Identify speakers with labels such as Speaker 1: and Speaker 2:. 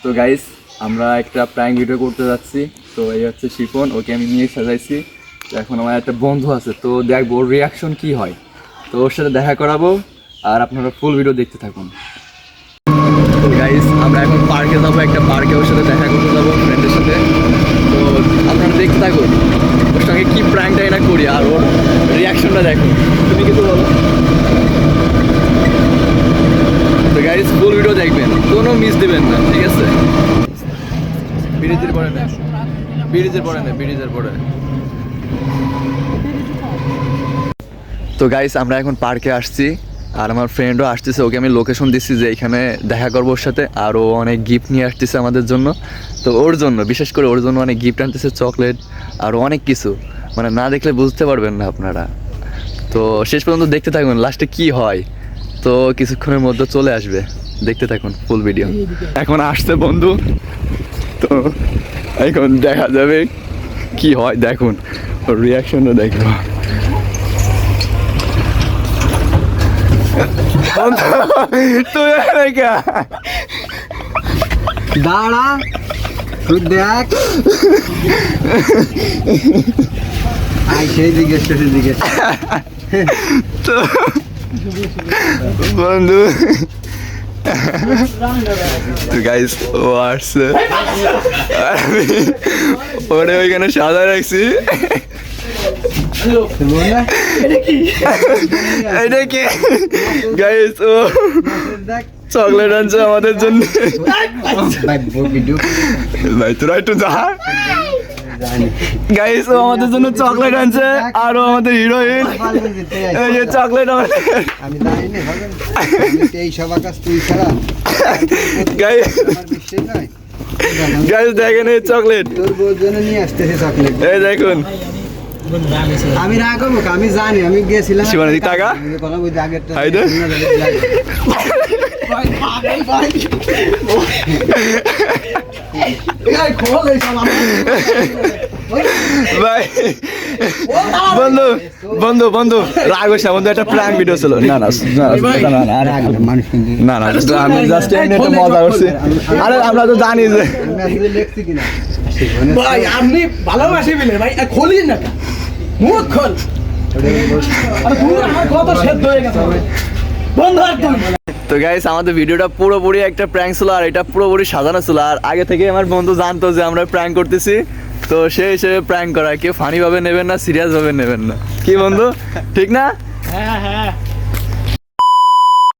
Speaker 1: তো গাইস আমরা একটা প্র্যাঙ্ক ভিডিও করতে যাচ্ছি। তো এই হচ্ছে শিপন, ওকে আমি নিয়ে সাজাইছি। তো এখন আমার একটা বন্ধু আছে, তো দেখবো ওর রিয়াকশন কি হয়। তো ওর সাথে দেখা করাবো, আর আপনারা ফুল ভিডিও দেখতে থাকুন। তো গাইস আমরা এখন পার্কে যাবো, একটা পার্কে ওর সাথে দেখা করতে যাবো ফ্রেন্ডের সাথে। তো আপনারা দেখতে থাকুন ওর সঙ্গে কি প্র্যাঙ্কটাই না করি, আর ওর রিয়াকশনটা দেখুন। তুমি কিছু বলো। তো গাইস ফুল ভিডিও দেখবেন, কোনো মিস দেবেন না, ঠিক আছে? ব্রিজের পরে না, ব্রিজের পরে না, ব্রিজের পরে। তো গাইস আমরা এখন পার্কে আসছি, আর আমার ফ্রেন্ডও আসতেছে। ওকে আমি লোকেশন দিচ্ছি যে এখানে দেখা করবো ওর সাথে। আর ও অনেক গিফট নিয়ে আসতেছে আমাদের জন্য। তো ওর জন্য, বিশেষ করে ওর জন্য অনেক গিফট আনতেছে, চকলেট আর অনেক কিছু, মানে না দেখলে বুঝতে পারবেন না আপনারা। তো শেষ পর্যন্ত দেখতে থাকুন, লাস্টে কি হয়। তো কিছুক্ষণের মধ্যে চলে আসবে, দেখতে থাকুন ফুল ভিডিও। এখন আসছে বন্ধু, তো এখন দেখা যাবে কি হয়। দেখুন ওর রিয়াকশনটা দেখবো।
Speaker 2: দাঁড়া তুই দেখ, সেই দিকে সেদিকে
Speaker 1: তো বন্ধু তো গাইস ও আসছে, আমি ওরে ওইখানে সাদা রাখছি। এটা কি গাইস? ও চকলেট আনছে আমাদের জন্য। ভাই তোরা একটু যা। গাইস ও আমাদের জন্য চকলেট আনছে, আর ও আমাদের হিরোইন। এই যে চকলেট আমাদের।
Speaker 2: আমি জানি না এই সব আকাশ তুই ছাড়া
Speaker 1: গাইস গাইস দেখেন এই চকলেট
Speaker 2: তোর বউর জন্য নিয়ে আসতেছে চকলেট।
Speaker 1: এই দেখুন।
Speaker 2: আমি রাখবো, আমি জানি, আমি গেছিলাম
Speaker 1: শিবানা দিক টাকা হাইদে ভাই। বন্ধু বন্ধু বন্ধু রাগ হইছে, বন্ধু একটা প্র্যাঙ্ক ভিডিও ছিল। না না না না
Speaker 2: মানুষ
Speaker 1: না না, আমি জাস্ট একটা মজা করছি। আরে আমরা তো জানি যে
Speaker 2: লিখছি কিনা
Speaker 3: ভাই আপনি ভালোবাসি বলে ভাই খোলি না, মুখ খোল। আরে পুরো আমার কত সেদ্ধ হয়ে গেছে বন্ধ আর তুই।
Speaker 1: তো গাইস আমাদের ভিডিওটা পুরোপুরি একটা প্র্যাঙ্ক ছিল, আর এটা পুরোপুরি সাজানো ছিল। আর আগে থেকে আমার বন্ধু জানতো যে আমরা প্র্যাঙ্ক করতেছি, তো সেই হিসেবে প্র্যাঙ্ক করা। কেউ ফানি ভাবে নেবেন না, সিরিয়াস ভাবে নেবেন না, কি বন্ধু? ঠিক না?
Speaker 3: হ্যাঁ হ্যাঁ